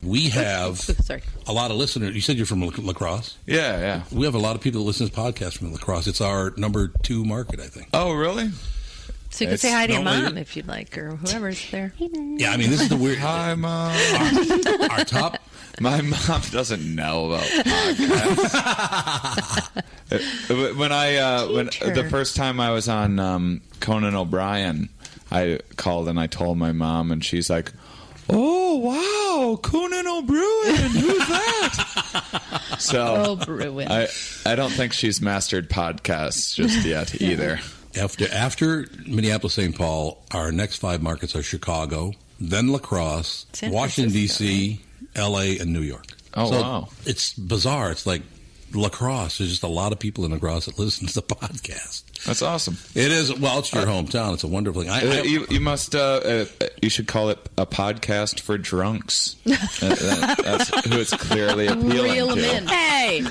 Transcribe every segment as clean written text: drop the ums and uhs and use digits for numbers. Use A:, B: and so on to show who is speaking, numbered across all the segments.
A: We have a lot of listeners. You said you're from La Crosse?
B: Yeah.
A: We have a lot of people that listen to this podcast from La Crosse. It's our number 2 market, I think.
B: Oh, really?
C: So you can say hi to your mom if you'd like, or whoever's there.
A: Yeah, I mean, this is the weird...
B: Hi, Mom.
A: Our top...
B: My mom doesn't know about podcasts. when the first time I was on Conan O'Brien, I called and I told my mom, and she's like, "Oh wow, Conan O'Brien, who's that?" So I don't think she's mastered podcasts just yet either.
A: After Minneapolis, St. Paul, our next 5 markets are Chicago, then La Crosse, Washington D.C., L.A., and New York.
B: Oh, wow.
A: It's bizarre. It's like La Crosse. There's just a lot of people in La Crosse that listen to the podcast.
B: That's awesome.
A: It is. Well, it's your hometown. It's a wonderful thing.
B: You must. You should call it a podcast for drunks. That's who it's clearly appealing
C: Reel
B: to.
C: them in. Hey.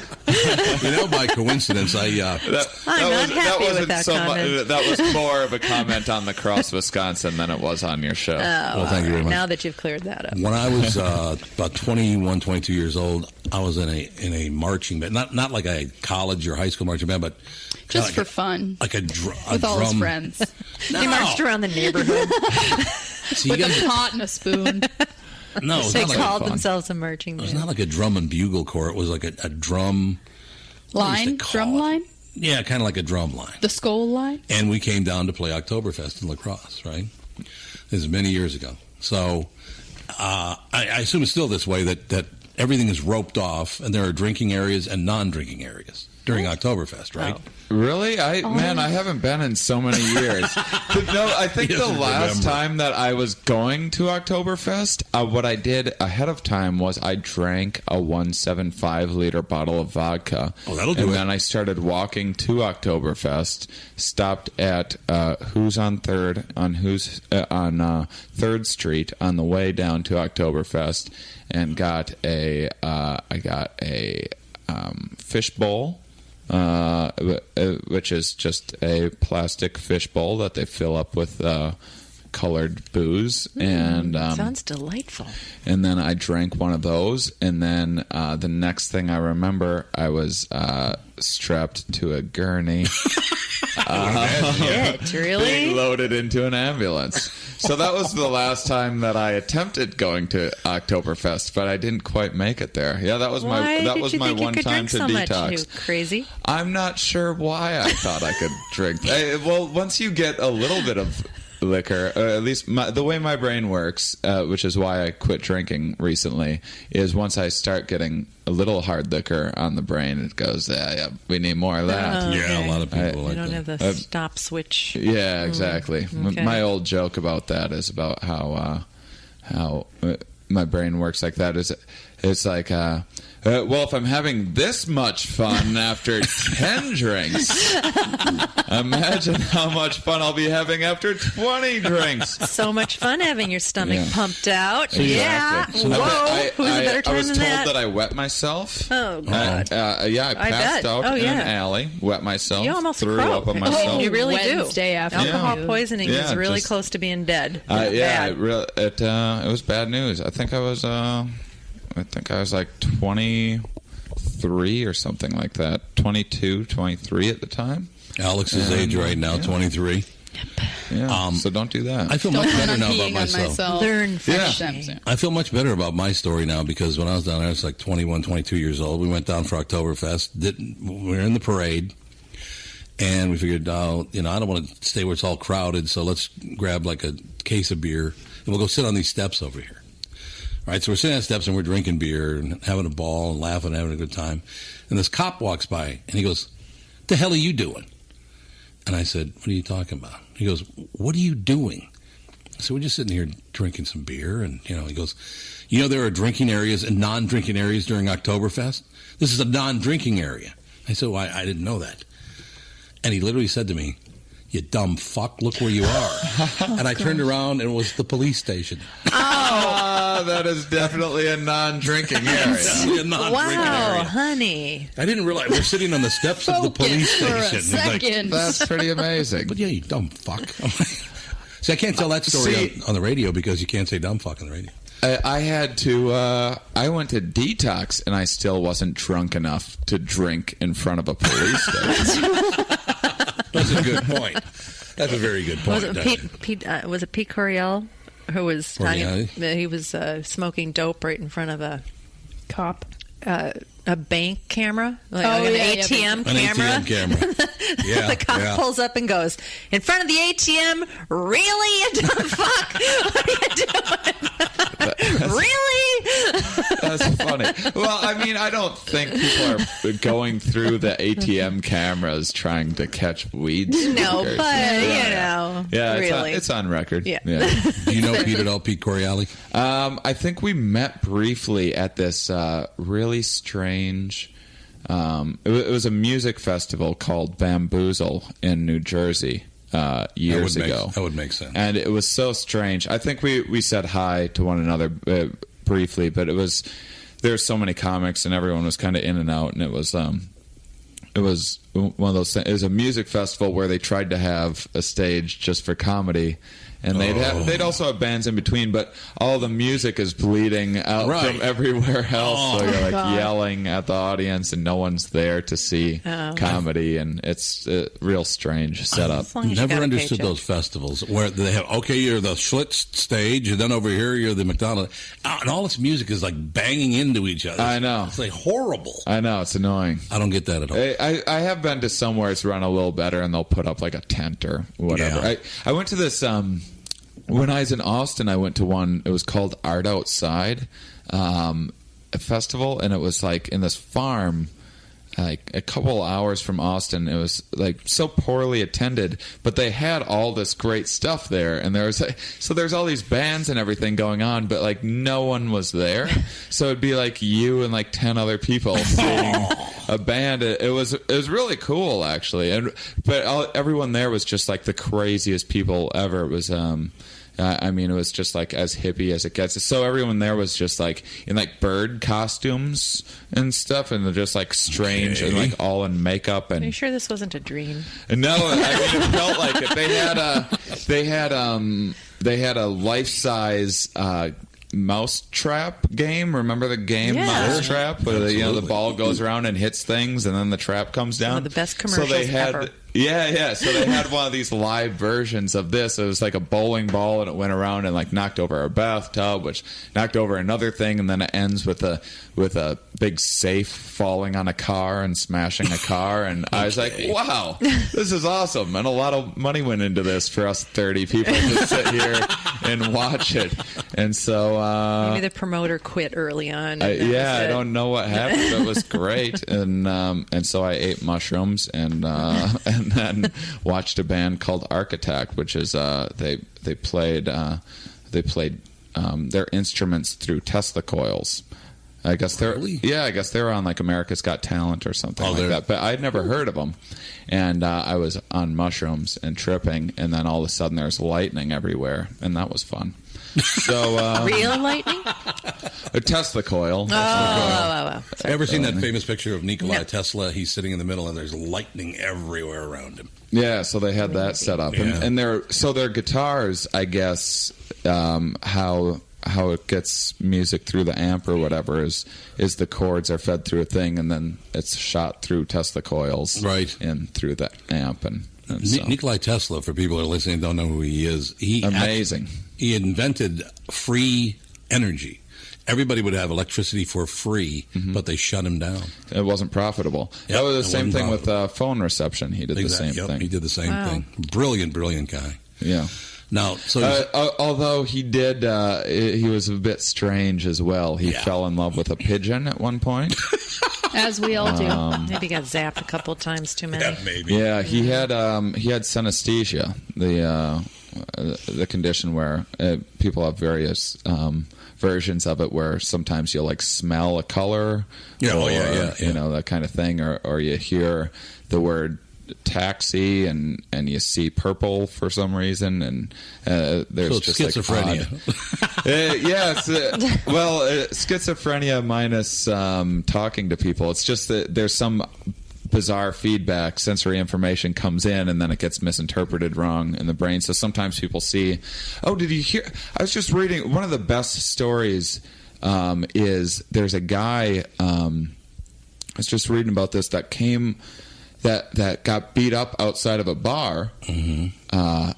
A: By coincidence,
C: I'm not happy with that comment.
B: That was more of a comment on La Crosse, Wisconsin, than it was on your show.
A: Well, thank you very much.
C: Now that you've cleared that up.
A: When I was about 21, 22 years old, I was in a marching band. Not like a college or high school marching band, but
D: just for fun.
A: Like
D: with all his friends.
C: No. They marched around the neighborhood
D: with a pot and a spoon.
A: No, it was
C: they
A: not
C: called
A: like
C: themselves a marching band.
A: It was not like a drum and bugle corps. It was like a drum
D: line, drum line.
A: Yeah, kind of like a drum line.
D: The skull line.
A: And we came down to play Oktoberfest in La Crosse, right? This is many years ago. So I assume it's still this way that everything is roped off, and there are drinking areas and non-drinking areas during Oktoberfest, right?
B: Oh. Really? I haven't been in so many years. No, I think the last time that I was going to Oktoberfest, what I did ahead of time was I drank a 1.75-liter bottle of vodka.
A: Oh, that'll do it.
B: And then I started walking to Oktoberfest, stopped at Who's on 3rd, on 3rd Street on the way down to Oktoberfest, and got a fish bowl. Which is just a plastic fish bowl that they fill up with colored booze, and
C: sounds delightful.
B: And then I drank one of those, and then the next thing I remember, I was strapped to a gurney.
C: Really?
B: Being loaded into an ambulance. So that was the last time that I attempted going to Oktoberfest, but I didn't quite make it there. Yeah, that was my one time to detox.
C: You crazy?
B: I'm not sure why I thought I could drink. Well, once you get a little bit of liquor, at least the way my brain works, which is why I quit drinking recently, is once I start getting a little hard liquor on the brain, it goes, yeah, we need more of that.
C: Okay.
A: Yeah, a lot of people like that.
C: You don't have the stop switch.
B: Yeah, exactly.
C: Okay.
B: My old joke about that is about how my brain works like that. It's like, well, if I'm having this much fun after 10 drinks, imagine how much fun I'll be having after 20 drinks.
C: So much fun having your stomach pumped out.
B: Exactly.
C: Yeah.
B: So
C: Whoa. Who's a better time
B: I was
C: than
B: told
C: that?
B: that I wet myself.
C: Oh, God.
B: I passed out in an alley, wet myself,
C: you almost
B: threw up on myself.
C: You really
D: Wednesday
C: do.
D: after
C: Alcohol poisoning is really close to being dead.
B: It was bad news. I think I was like 23 or something like that. 22, 23 at the time.
A: Alex's age right now, 23.
C: Yep.
B: Yeah. So don't do that.
A: I feel much better now about myself.
C: Learn from
A: I feel much better about my story now because when I was down there, I was like 21, 22 years old. We went down for Oktoberfest. We were in the parade. And we figured, I don't want to stay where it's all crowded, so let's grab like a case of beer, and we'll go sit on these steps over here. All right, so we're sitting on steps, and we're drinking beer and having a ball and laughing and having a good time. And this cop walks by, and he goes, "What the hell are you doing?" And I said, "What are you talking about?" He goes, "What are you doing?" I said, "We're just sitting here drinking some beer." And, he goes, there are drinking areas and non-drinking areas during Oktoberfest? This is a non-drinking area. I said, "Well, I didn't know that." And he literally said to me, "You dumb fuck, look where you are." And I turned around, and it was the police station.
B: Oh, that is definitely a non-drinking area.
C: Wow, honey.
A: I didn't realize we're sitting on the steps of the police station.
B: That's pretty amazing.
A: But yeah, you dumb fuck. See, I can't tell that story on the radio because you can't say dumb fuck on the radio.
B: I had to. I went to detox, and I still wasn't drunk enough to drink in front of a police station.
A: That's a good point. That's a very good point.
C: Was it Pete Coriel who was
A: Coriel?
C: he was smoking dope right in front of a
D: Cop.
C: A bank camera, like,
D: Oh,
C: like
D: yeah,
C: an
D: yeah,
C: ATM
A: An
C: camera.
A: ATM camera. Yeah,
C: The cop
A: yeah.
C: pulls up and goes, "In front of the ATM? Really? You dumb fuck? What are you doing? Really?"
B: That's funny. Well, I mean, I don't think people are going through the ATM cameras trying to catch weed.
C: No,
B: smokers.
C: but you know,
B: Yeah,
C: really.
B: it's on record.
C: Yeah.
A: Do you know Pete at all, Pete Corielli?
B: I think we met briefly at this really strange. It was a music festival called Bamboozle in New Jersey years ago.
A: That would make sense.
B: And it was so strange. I think we said hi to one another briefly, but there's so many comics and everyone was kind of in and out, and it was one of those things. It was a music festival where they tried to have a stage just for comedy, and they'd also have bands in between, but all the music is bleeding out from everywhere else. So you're like yelling at the audience, and no one's there to see comedy, and it's a real strange setup.
C: As long as you
A: Never
C: got a
A: understood
C: paycheck.
A: those festivals where they have, okay, you're the Schlitz stage, and then over here you're the McDonald's, and all this music is like banging into each other.
B: I know.
A: It's like horrible.
B: I know, it's annoying.
A: I don't get that at all.
B: I have been to somewhere it's run a little better, and they'll put up like a tent or whatever.
A: Yeah.
B: I went to this when I was in Austin. I went to one. It was called Art Outside, a festival, and it was like in this farm, like a couple hours from Austin. It was like so poorly attended, but they had all this great stuff there, and there's all these bands and everything going on, but like no one was there. So it'd be like you and like 10 other people seeing a band. It was really cool actually, but everyone there was just like the craziest people ever. It was I mean, it was just like as hippie as it gets. So everyone there was just like in like bird costumes and stuff, and they're just like strange and like all in makeup. And
C: Are you sure this wasn't a dream?
B: no, I mean it felt like it. They had a life-size mouse trap game. Remember the game Mouse Trap, where the ball goes around and hits things, and then the trap comes down.
C: One of the best commercials ever.
B: Yeah. So they had one of these live versions of this. It was like a bowling ball, and it went around and like knocked over a bathtub, which knocked over another thing, and then it ends with a big safe falling on a car and smashing a car. And I was like, wow, this is awesome. And a lot of money went into this for us 30 people to sit here and watch it. And so
C: Maybe the promoter quit early on.
B: I don't know what happened. It was great, and so I ate mushrooms and then watched a band called Architect, which is they played their instruments through Tesla coils. I guess they're I guess they were on like America's Got Talent or something like that. But I'd never heard of them, and I was on mushrooms and tripping, and then all of a sudden there's lightning everywhere, and that was fun. So
C: Real lightning?
B: a Tesla coil.
C: Oh.
A: Ever seen that famous picture of Nikola Tesla? He's sitting in the middle, and there's lightning everywhere around him.
B: Yeah, so they had that set up, and their guitars, I guess, how it gets music through the amp or whatever is the chords are fed through a thing, and then it's shot through Tesla coils,
A: right,
B: and through the amp, and so.
A: Nikola Tesla, for people who are listening and don't know who he is,
B: amazing.
A: He invented free energy. Everybody would have electricity for free, but they shut him down.
B: It wasn't profitable.
A: Yep,
B: that was the same thing with phone reception. He did the same thing.
A: He did the same thing. Brilliant guy.
B: Yeah.
A: Now,
B: although he did, he was a bit strange as well. He fell in love with a pigeon at one point.
D: As we all do.
C: Maybe got zapped a couple of times too many.
A: Yeah, maybe.
B: Yeah, he had synesthesia, the condition where people have various versions of it, where sometimes you'll like smell a color, you know, that kind of thing, or you hear the word taxi and you see purple for some reason, and there's just
A: schizophrenia.
B: Schizophrenia minus talking to people. It's just that there's some bizarre feedback, sensory information comes in, and then it gets misinterpreted wrong in the brain. So sometimes people see, oh, did you hear? I was just reading one of the best stories. Is there's a guy? I was just reading about this that got beat up outside of a bar. Mm-hmm. I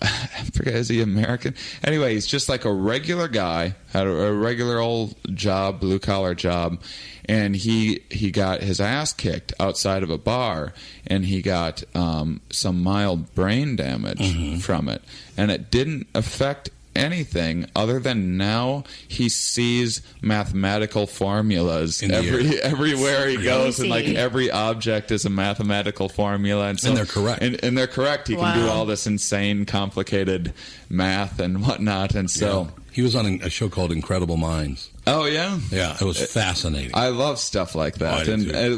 B: forget, is he American? Anyway, he's just like a regular guy, had a regular old job, blue collar job, and he got his ass kicked outside of a bar, and he got some mild brain damage from it, and it didn't affect anything other than now he sees mathematical formulas everywhere he goes, and like every object is a mathematical formula, and
A: they're correct.
B: And they're correct. He can do all this insane, complicated math and whatnot, and so
A: he was on a show called Incredible Minds.
B: Oh yeah,
A: yeah, it was fascinating.
B: I love stuff like that.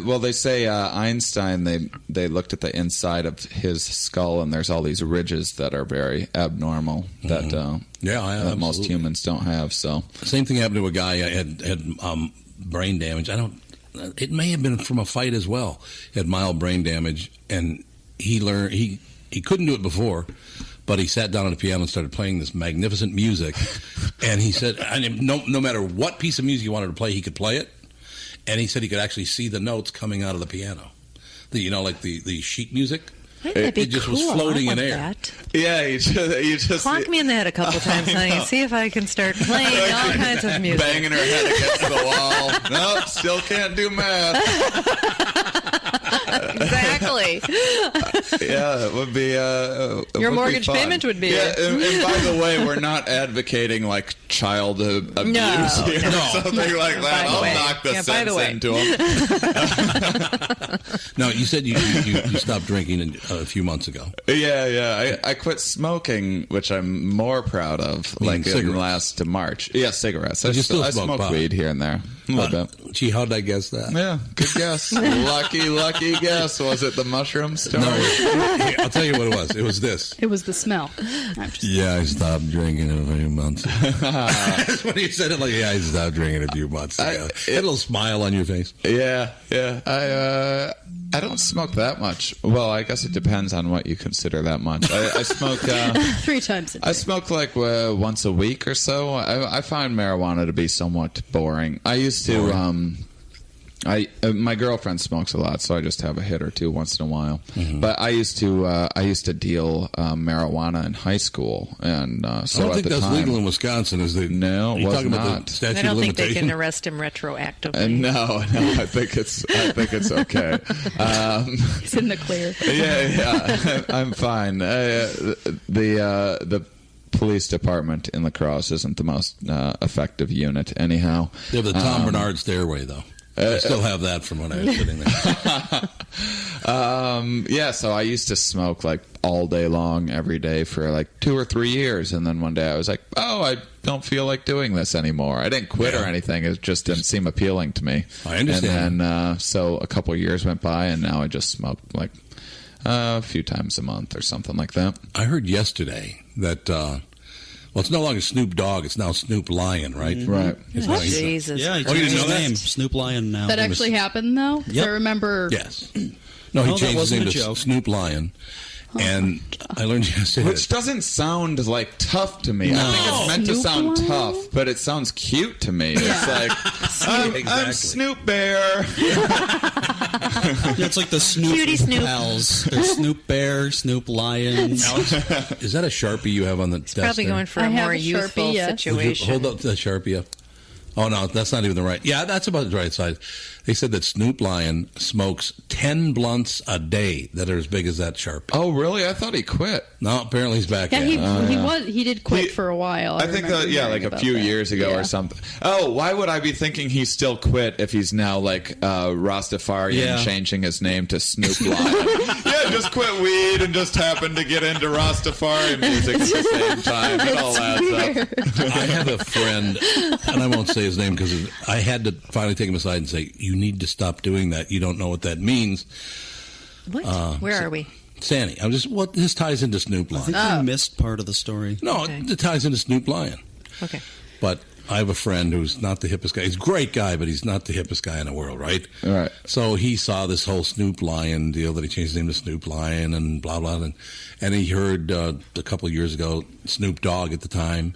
B: Well, they say Einstein. They looked at the inside of his skull, and there's all these ridges that are very abnormal that most humans don't have. So
A: same thing happened to a guy had brain damage. It may have been from a fight as well. He had mild brain damage, and he learned he couldn't do it before. But he sat down on the piano and started playing this magnificent music. And he said, no matter what piece of music he wanted to play, he could play it. And he said he could actually see the notes coming out of the piano. Like the sheet music.
C: That'd be
A: just
C: cool.
A: was floating in air.
C: That.
B: Yeah, you just
C: clock me in the head a couple times, honey. See if I can start playing all kinds of music.
B: Banging her head against the wall. Nope, still can't do math.
C: Exactly.
B: Yeah, it would be.
C: Your mortgage payment would be.
B: Yeah, and by the way, we're not advocating like child abuse or something like that. I'll knock the sense into them.
A: No, you said you stopped drinking a few months ago.
B: Yeah. I quit smoking, which I'm more proud of. Like in last March. Yeah, cigarettes. I smoke weed here and there. A little bit.
A: Gee, how'd I guess that?
B: Yeah, good guess. lucky guess. Was it the mushroom story?
A: No, I'll tell you what it was. It was this.
D: It was the smell.
A: I stopped drinking a few months ago. That's when you said it, like, I stopped drinking a few months ago. Had a little smile on your face.
B: Yeah. I don't smoke that much. Well, I guess it depends on what you consider that much. I smoke
D: 3 times a day.
B: I smoke like once a week or so. I find marijuana to be somewhat boring. I used to. My girlfriend smokes a lot, so I just have a hit or two once in a while. Mm-hmm. But I used to deal marijuana in high school, and so
A: I don't
B: at
A: think
B: the
A: that's
B: time,
A: legal in Wisconsin.
B: No, it was not.
C: I don't think they can arrest him retroactively.
B: No, I think it's okay.
D: He's in the clear.
B: Yeah, I'm fine. The police department in La Crosse isn't the most effective unit, anyhow.
A: They have the Tom Barnard stairway, though. I still have that from when I was sitting there.
B: So I used to smoke like all day long, every day for like 2 or 3 years, and then one day I was like, I don't feel like doing this anymore. I didn't quit or anything. It just didn't seem appealing to me.
A: I understand.
B: And then so a couple of years went by, and now I just smoke like a few times a month or something like that.
A: I heard yesterday that it's no longer Snoop Dogg; it's now Snoop Lion, right?
B: Mm-hmm. Right.
C: Oh, Jesus.
E: Yeah, he
A: you didn't
E: changed
A: know
E: his
A: that?
E: name. Snoop Lion now.
D: That actually happened, though?
E: Yep.
D: I remember...
A: Yes. No, he
E: that
A: changed his
E: wasn't
A: name
E: a
A: to
E: joke.
A: Snoop Lion. And I learned yesterday.
B: Which doesn't sound like tough to me.
E: No.
B: I think it's meant to
D: Snoop
B: sound
D: Lion?
B: tough, but it sounds cute to me. It's like, I'm
A: Exactly.
B: Snoop Bear.
E: Yeah, it's like the Snoop
C: Cutie Snoop.
E: pals. There's Snoop Bear, Snoop Lion.
A: Is that a Sharpie you have on the desk?
C: Probably
A: there?
C: going for
D: I
C: a
D: have
C: more
D: a
C: youthful
D: Sharpie, yes.
A: Would you
C: situation.
A: hold up the Sharpie up. Oh, no, that's not even the right. Yeah, that's about the right size. They said that Snoop Lion smokes 10 blunts a day that are as big as that Sharpie.
B: Oh, really? I thought he quit.
A: No, apparently he's back
D: Yeah,
A: in.
D: he did quit for a while.
B: I think
D: remember
B: like
D: hearing
B: a
D: about
B: few
D: that.
B: years ago
D: Yeah.
B: or something. Oh, why would I be thinking he still quit if he's now like Rastafarian changing his name to Snoop Lion? Yeah, just quit weed and just happened to get into Rastafarian music at the same time. It all adds up.
A: I have a friend, and I won't say his name because I had to finally take him aside and say, you need to stop doing that. You don't know what that means.
C: What? Where are we?
A: Sandy, this ties into Snoop
E: I
A: Lion.
E: think you missed part of the story.
A: No,
C: Okay.
A: it ties into Snoop Lion.
C: Okay.
A: But I have a friend who's not the hippest guy. He's a great guy, but he's not the hippest guy in the world, right?
B: Right.
A: So he saw this whole Snoop Lion deal that he changed his name to Snoop Lion and blah, blah. And he heard a couple of years ago, Snoop Dogg at the time,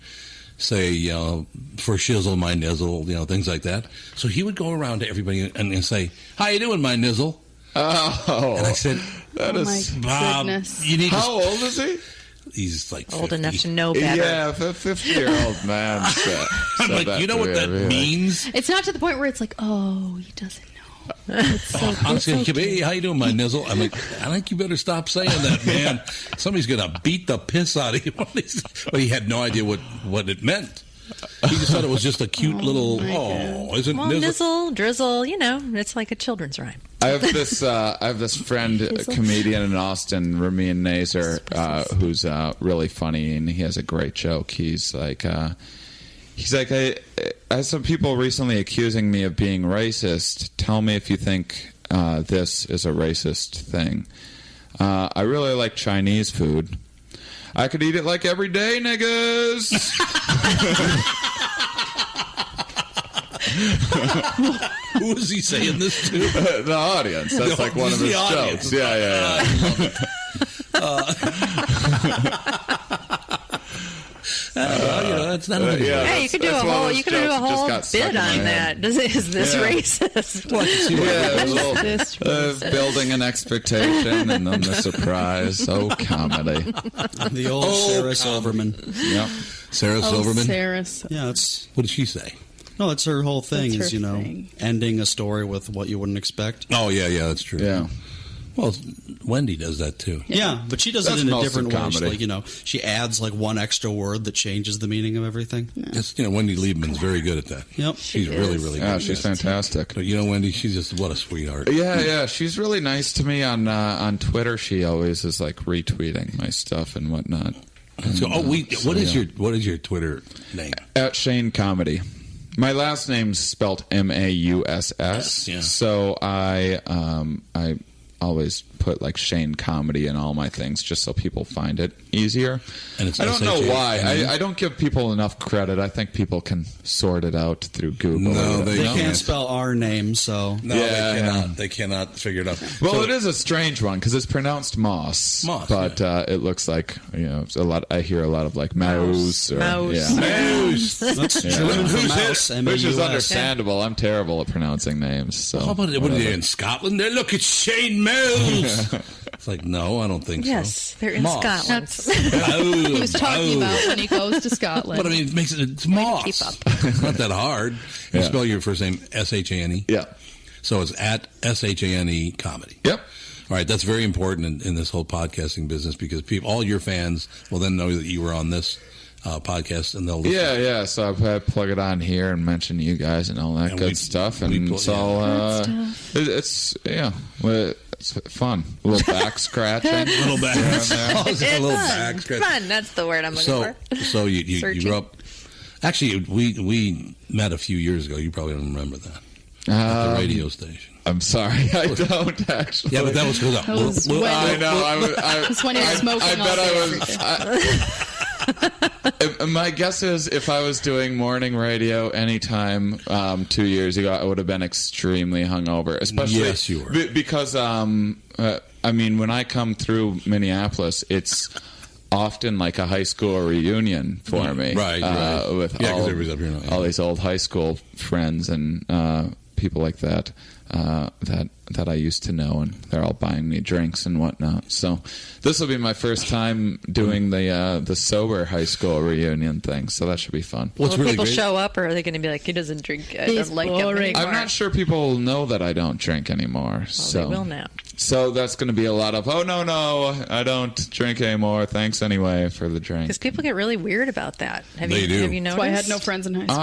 A: say, for shizzle, my nizzle, things like that. So he would go around to everybody and say, how you doing, my nizzle?
B: Oh.
A: And I said,
D: My goodness.
A: you need to...
B: How old is he?
A: He's like 50.
C: Old enough to know better.
B: Yeah, a 50-year-old man.
A: I'm like, you know what that means?
D: It's not to the point where it's like, oh, he doesn't know. It's so,
A: I'm
D: it's
A: saying,
D: so
A: hey, how you doing, my nizzle? I'm like, I think you better stop saying that, man. Somebody's going to beat the piss out of you. But he had no idea what it meant. He just thought it was just a cute little, isn't
C: Well,
A: nizzle?
C: nizzle, drizzle, it's like a children's rhyme.
B: I have this friend, a comedian in Austin, Ramin Nazer, who's really funny, and he has a great joke. He's like, I had some people recently accusing me of being racist. Tell me if you think this is a racist thing. I really like Chinese food. I could eat it like every day, niggas.
A: Who is he saying this to?
B: The audience. That's like one of his jokes. Yeah.
A: That's not a
C: Hey, you could do a whole bit on that. Is this racist?
A: Well, I can see why
B: Building an expectation and then the surprise. Oh, comedy.
E: The old Sarah Silverman.
B: Yep.
A: Sarah Silverman?
D: Sarah's.
E: Yeah, it's...
A: What did she say?
E: No, that's her whole thing
D: That's
E: is,
D: her thing.
E: ending a story with what you wouldn't expect.
A: Oh, yeah, that's true.
B: Yeah.
A: Well, Wendy does that, too.
E: Yeah, but she does
B: That's
E: it in a
B: most
E: different
B: of
E: way. She's
B: comedy.
E: like, she adds like one extra word that changes the meaning of everything.
A: It's, Wendy Liebman's very good at that.
E: Yep.
A: She's really, really good
B: Yeah,
A: at
B: she's
A: that.
B: fantastic.
A: But what a sweetheart.
B: Yeah. She's really nice to me on Twitter. She always is like retweeting my stuff and whatnot.
A: So, what is your Twitter name?
B: At Shane Comedy. My last name's spelled Mauss.
A: Yeah.
B: So I always put like Shane Comedy in all my things just so people find it easier.
A: And it's
B: I don't know why.
A: SHANE.
B: I don't give people enough credit. I think people can sort it out through Google.
A: No,
E: They
A: No.
E: can't spell our name, so...
A: No,
B: Yeah,
A: they cannot.
B: yeah.
A: They cannot figure it out.
B: Well,
A: So-
B: it is a strange one because it's pronounced Mauss. But it looks like a lot. I hear a lot of like Mauss. Or,
C: Mauss.
B: Yeah.
A: Mouse.
E: That's German for mouse,
B: Which is
E: M-A-U-S.
B: understandable. I'm terrible at pronouncing names. So
A: How about what are they in Scotland? They look, it's Shane Mouse. It's like, no, I don't think
C: Yes, they're in
A: Moss.
C: Scotland.
D: He was talking about when he goes to Scotland.
A: But I mean, it's Moss.
C: keep up.
A: It's not that hard. You
B: Yeah.
A: spell your first name S-H-A-N-E.
B: Yeah.
A: So it's at S-H-A-N-E comedy.
B: Yep.
A: All right, that's very important in this whole podcasting business because all your fans will then know that you were on this podcast and they'll listen.
B: Yeah. So I plug it on here and mention you guys and all that
A: And
B: good stuff. And it's all it's fun. A little back scratching.
A: A little back.
C: It's
A: a little back scratch.
C: fun. That's the word I'm looking for.
A: So you
C: Searching.
A: grew up. Actually, we met a few years ago. You probably don't remember that at the radio station.
B: I'm sorry, I don't actually.
A: Yeah, but that was because
B: I know.
D: It's when he was smoking
B: I
D: all
B: bet
D: day
B: I was. My guess is if I was doing morning radio anytime 2 years ago, I would have been extremely hungover. Especially,
A: Yes, you were.
B: Because I mean, when I come through Minneapolis, it's often like a high school reunion for me.
A: Right.
B: With
A: 'cause everybody's up here now.
B: all these old high school friends and people like that. That I used to know, and they're all buying me drinks and whatnot. So this will be my first time doing the sober high school reunion thing. So that should be fun.
A: What's
C: Will
A: really
C: people
A: great?
C: show up, or are they going to be like, he doesn't drink? I
D: He's
C: don't like him
D: boring.
C: anymore.
B: I'm not sure people know that I don't drink anymore.
C: Well, they will now.
B: So that's going to be a lot of, oh, no, I don't drink anymore. Thanks anyway for the drink.
C: Because people get really weird about that. Have
A: They
C: you
A: do.
C: Have you noticed?
D: That's why I had no friends in high school.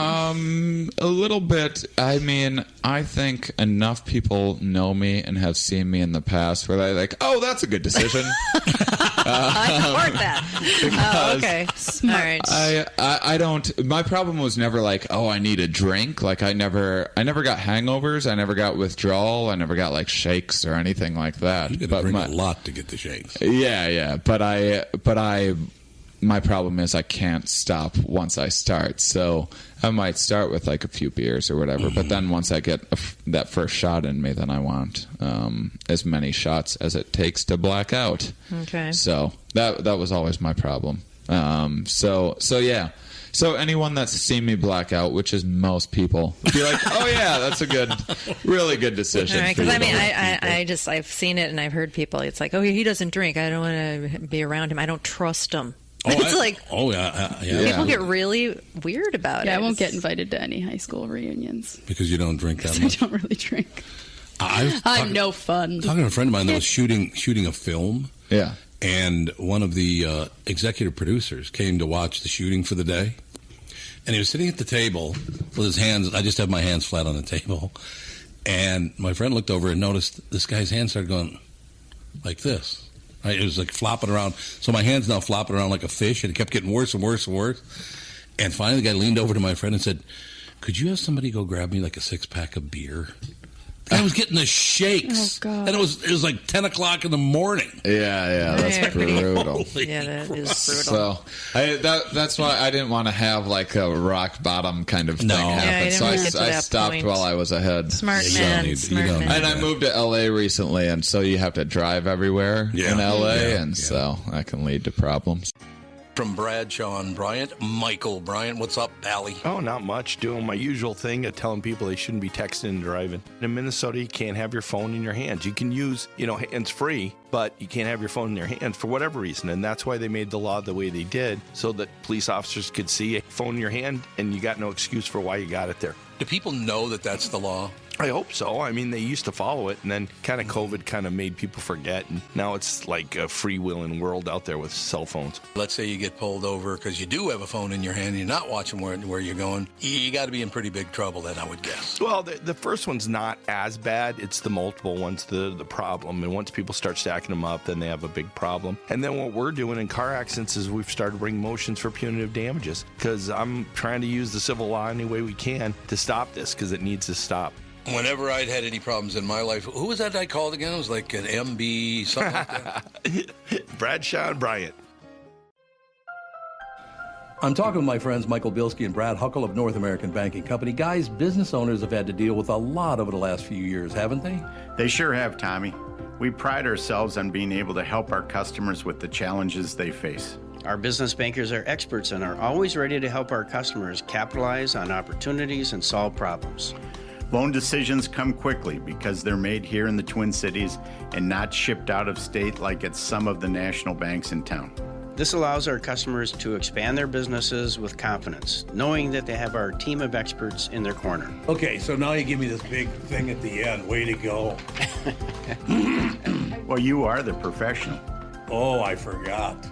B: A little bit. I mean, I think enough people know me and have seen me in the past where they're like, oh, that's a good decision.
C: I support that. Oh, okay. All right.
B: I don't. My problem was never like, oh, I need a drink. Like I never got hangovers. I never got withdrawal. I never got like shakes or anything like that.
A: You got to drink a lot to get the shakes.
B: Yeah. But I my problem is I can't stop once I start. So I might start with like a few beers or whatever, but then once I get that first shot in me, then I want as many shots as it takes to black out.
C: Okay.
B: So that was always my problem. So yeah. So anyone that's seen me black out, which is most people, be like, "Oh yeah, that's a really good decision."
C: Because I've seen it and I've heard people. It's like, "Oh, he doesn't drink. I don't want to be around him. I don't trust him." People get really weird about it.
D: Yeah, I won't get invited to any high school reunions
A: because you don't drink that much.
D: I don't really drink.
A: I'm
D: no fun.
A: Talking to a friend of mine that was shooting a film.
B: Yeah.
A: And one of the executive producers came to watch the shooting for the day. And he was sitting at the table with his hands. I just have my hands flat on the table. And my friend looked over and noticed this guy's hands started going like this. Right? It was like flopping around. So my hand's now flopping around like a fish. And it kept getting worse and worse and worse. And finally the guy leaned over to my friend and said, "Could you have somebody go grab me like a 6-pack of beer?" I was getting the shakes.
D: Oh, God.
A: And it was like 10 o'clock in the morning.
B: Yeah, that's brutal.
C: Yeah, that is brutal.
B: So that's why I didn't want to have like a rock bottom kind of thing happen. So I stopped while I was ahead.
C: Smart man.
B: And I moved to L.A. recently, and so you have to drive everywhere in L.A., so that can lead to problems.
A: From Bradshaw and Bryant, Michael Bryant. What's up, Allie?
F: Oh, not much. Doing my usual thing of telling people they shouldn't be texting and driving. In Minnesota, you can't have your phone in your hands. You can use, hands-free, but you can't have your phone in your hands for whatever reason. And that's why they made the law the way they did, so that police officers could see a phone in your hand and you got no excuse for why you got it there.
A: Do people know that that's the law?
F: I hope so. I mean, they used to follow it, and then kind of COVID kind of made people forget, and now it's like a freewheeling world out there with cell phones.
A: Let's say you get pulled over because you do have a phone in your hand and you're not watching where you're going. You got to be in pretty big trouble then, I would guess.
F: Well, the first one's not as bad. It's the multiple ones, the problem. And once people start stacking them up, then they have a big problem. And then what we're doing in car accidents is we've started bringing motions for punitive damages, because I'm trying to use the civil law any way we can to stop this, because it needs to stop.
A: Whenever I'd had any problems in my life, who was that I called again? It was like an MB, something like that.
F: Bradshaw and Bryant.
A: I'm talking with my friends Michael Bilski and Brad Huckle of North American Banking Company. Guys, business owners have had to deal with a lot over the last few years, haven't they?
G: They sure have, Tommy. We pride ourselves on being able to help our customers with the challenges they face.
H: Our business bankers are experts and are always ready to help our customers capitalize on opportunities and solve problems.
G: Loan decisions come quickly because they're made here in the Twin Cities and not shipped out of state like at some of the national banks in town.
H: This allows our customers to expand their businesses with confidence, knowing that they have our team of experts in their corner.
A: Okay, so now you give me this big thing at the end. Way to go.
G: Well, you are the professional.
A: Oh, I forgot.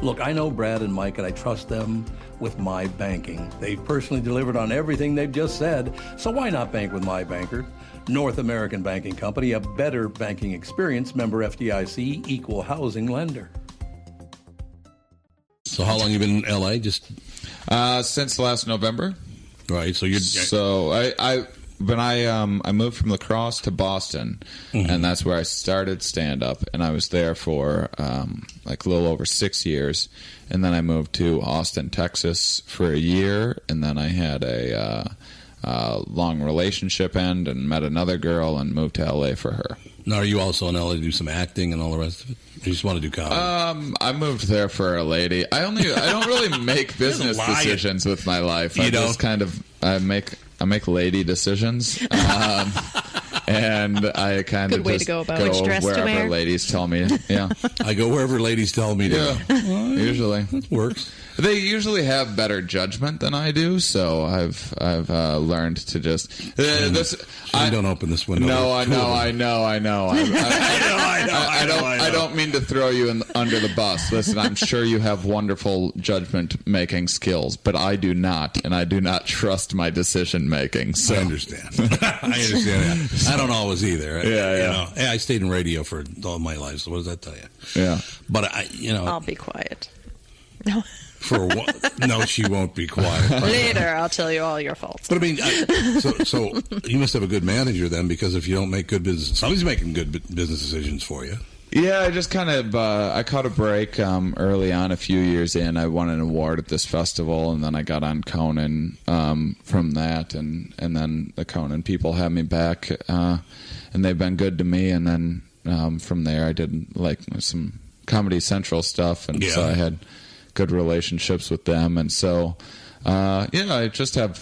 A: Look, I know Brad and Mike, and I trust them with my banking. They've personally delivered on everything they've just said, so why not bank with my banker? North American Banking Company, a better banking experience, member FDIC, equal housing lender. So how long you been in L.A.? Just
B: since last November.
A: Right, so
B: I moved from La Crosse to Boston, and that's where I started stand-up, and I was there for like a little over 6 years, and then I moved to Austin, Texas for a year, and then I had a long relationship end and met another girl and moved to L.A. for her.
A: Now, are you also in L.A. to do some acting and all the rest of it? Or you just want to do comedy?
B: I moved there for a lady. I don't really make business decisions with my life. I make lady decisions, and I kind of just go wherever ladies tell me. Yeah,
A: I go wherever ladies tell me to.
B: Yeah, usually
A: it works.
B: They usually have better judgment than I do, so I've learned to just
A: don't open this window.
B: No, I know. I don't mean to throw you under the bus. Listen, I'm sure you have wonderful judgment making skills, but I do not, and I do not trust my decision making. So.
A: I understand. I understand that. I don't always either.
B: Yeah.
A: I stayed in radio for all my life. So what does that tell you?
B: Yeah.
A: But
C: I'll be quiet. No.
A: For what? No, she won't be quiet.
C: Later, I'll tell you all your faults.
A: But I mean, so you must have a good manager then, because if you don't make good business, somebody's making good business decisions for you.
B: Yeah, I just kind of I caught a break early on. A few years in, I won an award at this festival, and then I got on Conan from that, and then the Conan people had me back, and they've been good to me. And then from there, I did like some Comedy Central stuff, and so I had good relationships with them, and so. I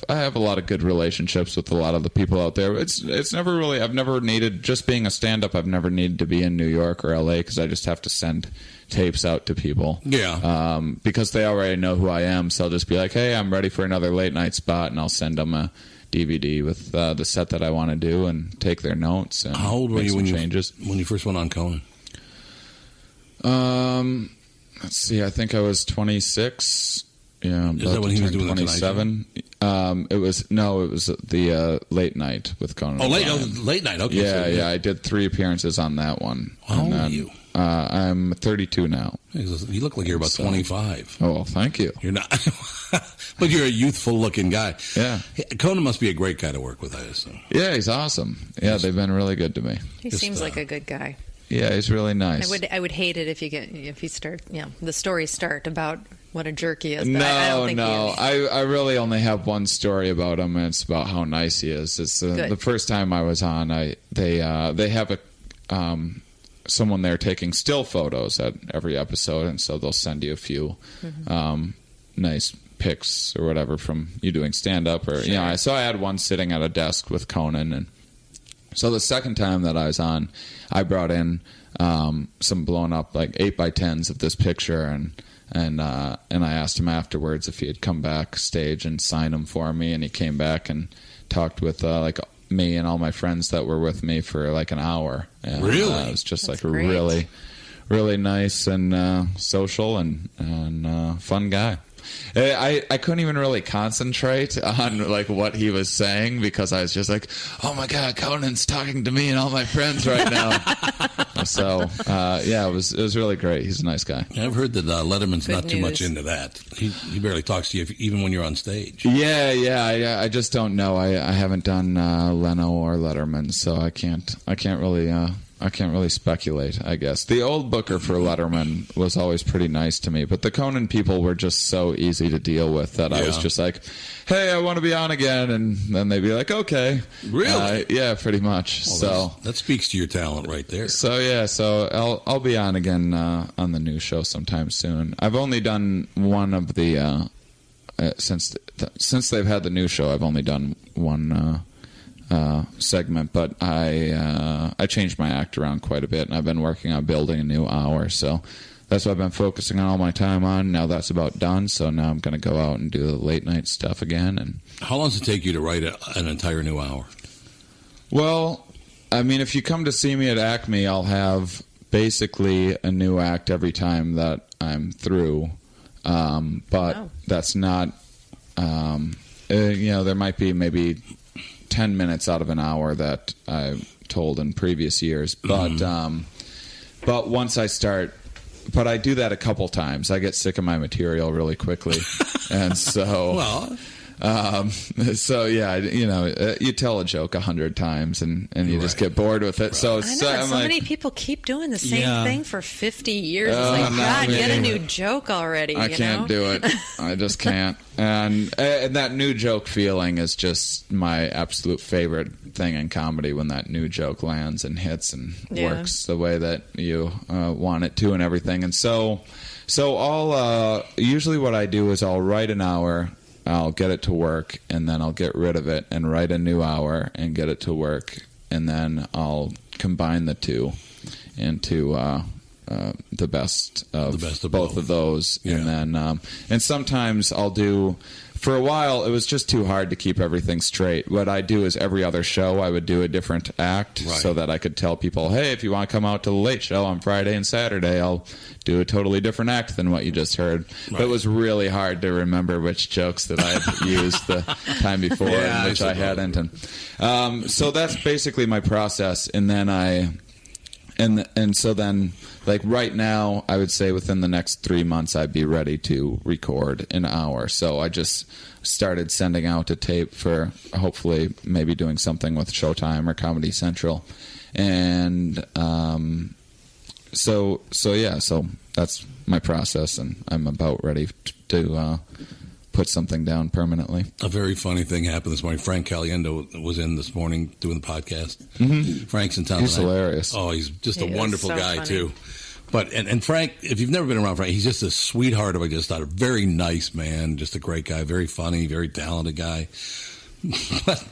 B: have a lot of good relationships with a lot of the people out there. It's never really, I've never needed, just being a stand-up, I've never needed to be in New York or LA because I just have to send tapes out to people.
A: Yeah.
B: Because they already know who I am, so I'll just be like, hey, I'm ready for another late night spot, and I'll send them a DVD with the set that I want to do and take their notes and
A: How old were you when you first went on Conan?
B: Let's see, I think I was 26. Yeah,
A: is that when he was doing
B: 27? It was the late night with Conan.
A: Oh, late night. Okay.
B: Yeah. I did 3 appearances on that one.
A: How old are you?
B: I'm 32 now.
A: You look like you're about 25.
B: Oh, well, thank you.
A: You're not, but you're a youthful-looking guy.
B: Yeah.
A: Conan must be a great guy to work with, I assume.
B: Yeah, he's awesome. Yeah, they've been really good to me.
C: He seems like a good guy.
B: Yeah, he's really nice.
C: I would hate it if you start, the stories start about what a jerk he is.
B: No,
C: I don't think
B: I really only have one story about him, and it's about how nice he is. It's the first time I was on. They have someone there taking still photos at every episode, and so they'll send you a few nice pics or whatever from you doing stand up or So I had one sitting at a desk with Conan, and so the second time that I was on, I brought in some blown up like 8x10s of this picture, and I asked him afterwards if he had come backstage and signed them for me, and he came back and talked with like me and all my friends that were with me for like an hour. And,
A: really?
B: It was just
C: That's
B: like
C: great.
B: a really, really nice and social and fun guy. I couldn't even really concentrate on like what he was saying because I was just like, oh my God, Conan's talking to me and all my friends right now. So it was really great. He's a nice guy.
A: I've heard that Letterman's
C: Good
A: not too much
C: news.
A: into that. He barely talks to you even when you're on stage.
B: Yeah. I just don't know. I haven't done Leno or Letterman, so I can't really speculate, I guess. The old booker for Letterman was always pretty nice to me, but the Conan people were just so easy to deal with that I was just like, hey, I want to be on again, and then they'd be like, okay.
A: Really?
B: Yeah, pretty much.
A: Well, that speaks to your talent right there.
B: So I'll be on again on the new show sometime soon. I've only done one of the since they've had the new show. I've only done one segment, but I changed my act around quite a bit, and I've been working on building a new hour, so that's what I've been focusing on all my time on. Now that's about done, so now I'm going to go out and do the late night stuff again. And
A: how long does it take you to write an entire new hour?
B: Well, I mean, if you come to see me at Acme, I'll have basically a new act every time that I'm through, but that's not there might be maybe 10 minutes out of an hour that I told in previous years, but once I start, but I do that a couple times. I get sick of my material really quickly, and so you tell a joke 100 times and you just get bored with it. Right. So
C: many people keep doing the same thing for 50 years. It's like, God, get a new joke already.
B: I can't do it. I just can't. And that new joke feeling is just my absolute favorite thing in comedy, when that new joke lands and hits and works the way that you want it to and everything. And so I'll usually what I do is I'll write an hour, I'll get it to work, and then I'll get rid of it and write a new hour and get it to work, and then I'll combine the two into the best of both of those. Yeah. And then and sometimes I'll do, for a while it was just too hard to keep everything straight. What I do is every other show I would do a different act, so that I could tell people, hey, if you want to come out to the late show on Friday and Saturday, I'll do a totally different act than what you just heard. But it was really hard to remember which jokes that I had used the time before and which I hadn't. And so that's basically my process. And then and so then, like right now, I would say within the next 3 months, I'd be ready to record an hour. So I just started sending out a tape for hopefully maybe doing something with Showtime or Comedy Central. And So that's my process, and I'm about ready to put something down permanently.
A: A very funny thing happened this morning. Frank Caliendo was in this morning doing the podcast. Frank's in town.
B: He's hilarious.
A: Oh, he's just a wonderful
C: so
A: guy
C: funny.
A: too. But and Frank, if you've never been around Frank, he's just a sweetheart of a very nice man, just a great guy, very funny, very talented guy. But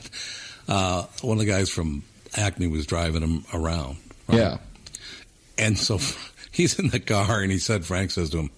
A: one of the guys from Acme was driving him around. Right?
B: Yeah.
A: And so he's in the car, and Frank says to him,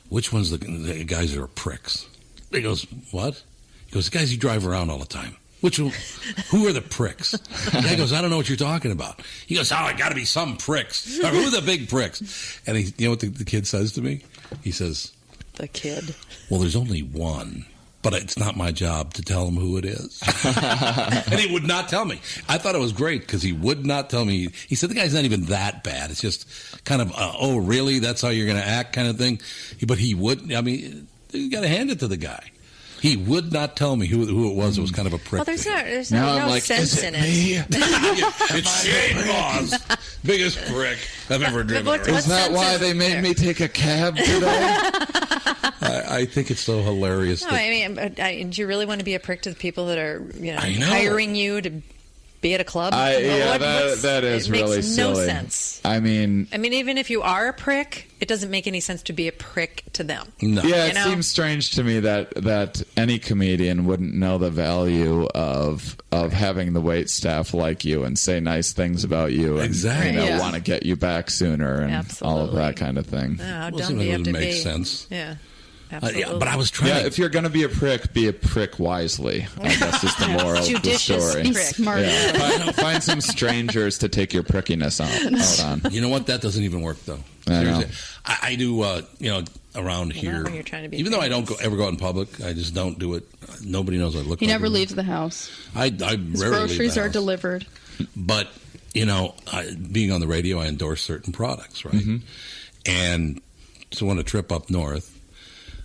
A: "Which one's the guys that are pricks?" He goes, "What?" He goes, "The guys you drive around all the time. Who are the pricks?" The guy goes, "I don't know what you're talking about." He goes, "Oh, it got to be some pricks. Or who are the big pricks?" And you know what the kid says to me? He says,
C: The kid.
A: "Well, there's only one, but it's not my job to tell him who it is." And he would not tell me. I thought it was great because he would not tell me. He said, "The guy's not even that bad. It's just kind of, oh, really? That's how you're going to act kind of thing." But he would, I mean, you got to hand it to the guy. He would not tell me who it was. It was kind of a prick.
C: Well, there's
A: thing.
C: no sense in it.
A: It's Shane Mauss, biggest prick I've ever driven around.
B: Is that why they made me take a cab today?
A: I think it's so hilarious.
C: No, I mean, do you really want to be a prick to the people that are,
A: I know.
C: hiring you to be at a club?
B: That is really
C: makes
B: silly.
C: no sense.
B: I mean,
C: even if you are a prick, it doesn't make any sense to be a prick to them.
A: No.
B: yeah, it seems strange to me that any comedian wouldn't know the value of having the wait staff like you and say nice things about you and
A: Exactly.
B: want to get you back sooner and all of that kind of thing.
C: How
A: Well,
C: dumb do you have to be?
A: Makes sense.
C: Yeah. Absolutely.
A: Yeah, but I was trying.
B: Yeah, if you're going to be a prick wisely. I guess is the moral of the
C: Judicious
B: story.
D: Be
C: prick.
D: smart.
B: Yeah. Find some strangers to take your prickiness out on.
A: You know what? That doesn't even work, though.
B: I know.
A: Seriously. I do, around here.
C: when you're trying to be
A: even though I
C: famous.
A: don't ever go out in public, I just don't do it. Nobody knows I look
D: He
A: like
D: never
A: it.
D: leaves the house.
A: I
D: His
A: rarely leave the
D: groceries are
A: house.
D: delivered.
A: But, being on the radio, I endorse certain products, right? And so on a trip up north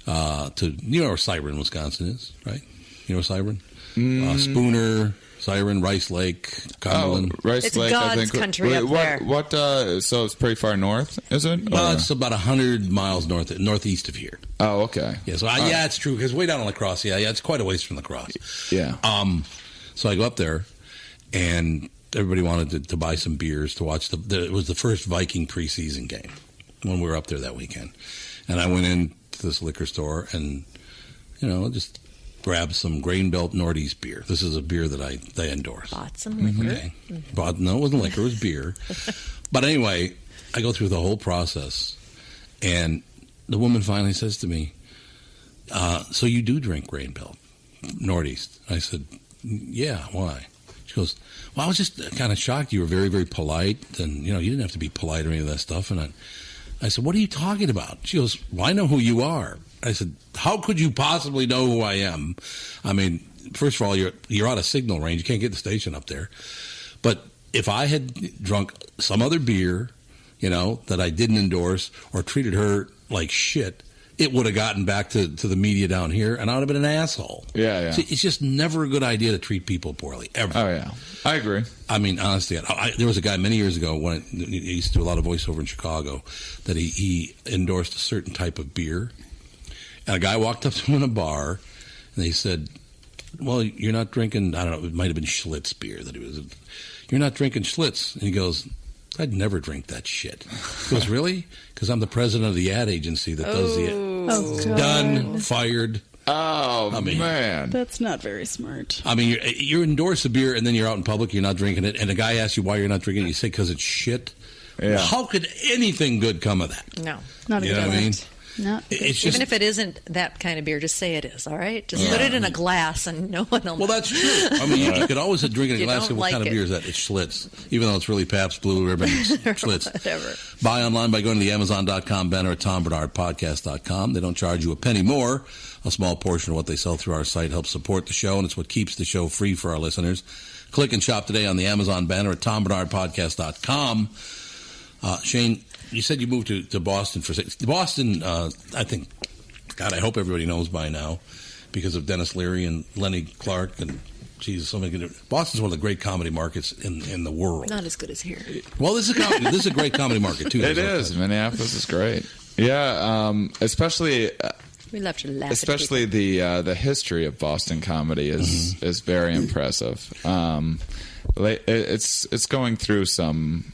A: to, where Siren, Wisconsin is, right? You know where Siren? Spooner, Siren, Rice Lake, Cumberland.
B: Rice
C: It's
B: Lake,
C: God's
B: I think.
C: country up there.
B: What? So it's pretty far north, is it?
A: Well,
B: Or-
A: it's about 100 miles northeast of here.
B: Oh, okay.
A: Yeah, so it's true because way down on La Crosse, it's quite a ways from La Crosse.
B: Yeah.
A: So I go up there, and everybody wanted to buy some beers to watch it was the first Viking preseason game when we were up there that weekend, and I went into this liquor store and just grabbed some Grain Belt Northeast beer. This is a beer that they endorse.
C: Bought some liquor.
A: Okay. No, it wasn't liquor, it was beer. But anyway, I go through the whole process, and the woman finally says to me, "So you do drink Grain Belt Northeast?" I said, "Yeah, why?" She goes, "Well, I was just kind of shocked. You were very, very polite, and you didn't have to be polite or any of that stuff." And I said, "What are you talking about?" She goes, "Well, I know who you are." I said, "How could you possibly know who I am? I mean, first of all, you're out of signal range. You can't get the station up there. But if I had drunk some other beer, that I didn't endorse or treated her like shit, it would have gotten back to the media down here, and I would have been an asshole."
B: Yeah.
A: See, it's just never a good idea to treat people poorly, ever.
B: Oh, yeah. I agree.
A: I mean, honestly, there was a guy many years ago when he used to do a lot of voiceover in Chicago that he endorsed a certain type of beer. And a guy walked up to him in a bar, and they said, "Well, you're not drinking," I don't know, it might have been Schlitz beer that he was. "You're not drinking Schlitz." And he goes, "I'd never drink that shit." He goes, "Really?" "Because I'm the president of the ad agency that does the
D: God.
A: Done, fired."
B: Oh, man.
D: That's not very smart.
A: I mean, you endorse a beer, and then you're out in public, you're not drinking it, and a guy asks you why you're not drinking it, you say because it's shit.
B: Yeah.
A: How could anything good come of that?
C: No.
D: Not a
A: You
D: good
A: know what I mean?
D: Not good.
A: It's just,
C: Even if it isn't that kind of beer, just say it is, all right? Just put it in a glass and no one will
A: well,
C: know.
A: that's true. I mean, you could always drink in a
C: You
A: glass.
C: don't
A: Of what
C: like
A: kind of
C: it.
A: beer is that? It's Schlitz, even though it's really Pabst Blue Ribbon Schlitz.
C: Whatever.
A: Buy online by going to the Amazon.com banner at TomBarnardPodcast.com. They don't charge you a penny more. A small portion of what they sell through our site helps support the show, and it's what keeps the show free for our listeners. Click and shop today on the Amazon banner at TomBarnardPodcast.com. Shane, you said you moved to Boston for Boston. I think, God, I hope everybody knows by now, because of Dennis Leary and Lenny Clark and Jesus, Boston's one of the great comedy markets in the world.
C: Not as good as here.
A: Well, this is a great comedy market too.
B: It is. Minneapolis is great. Yeah, especially.
C: We love to laugh.
B: Especially the history of Boston comedy is very impressive. It's going through some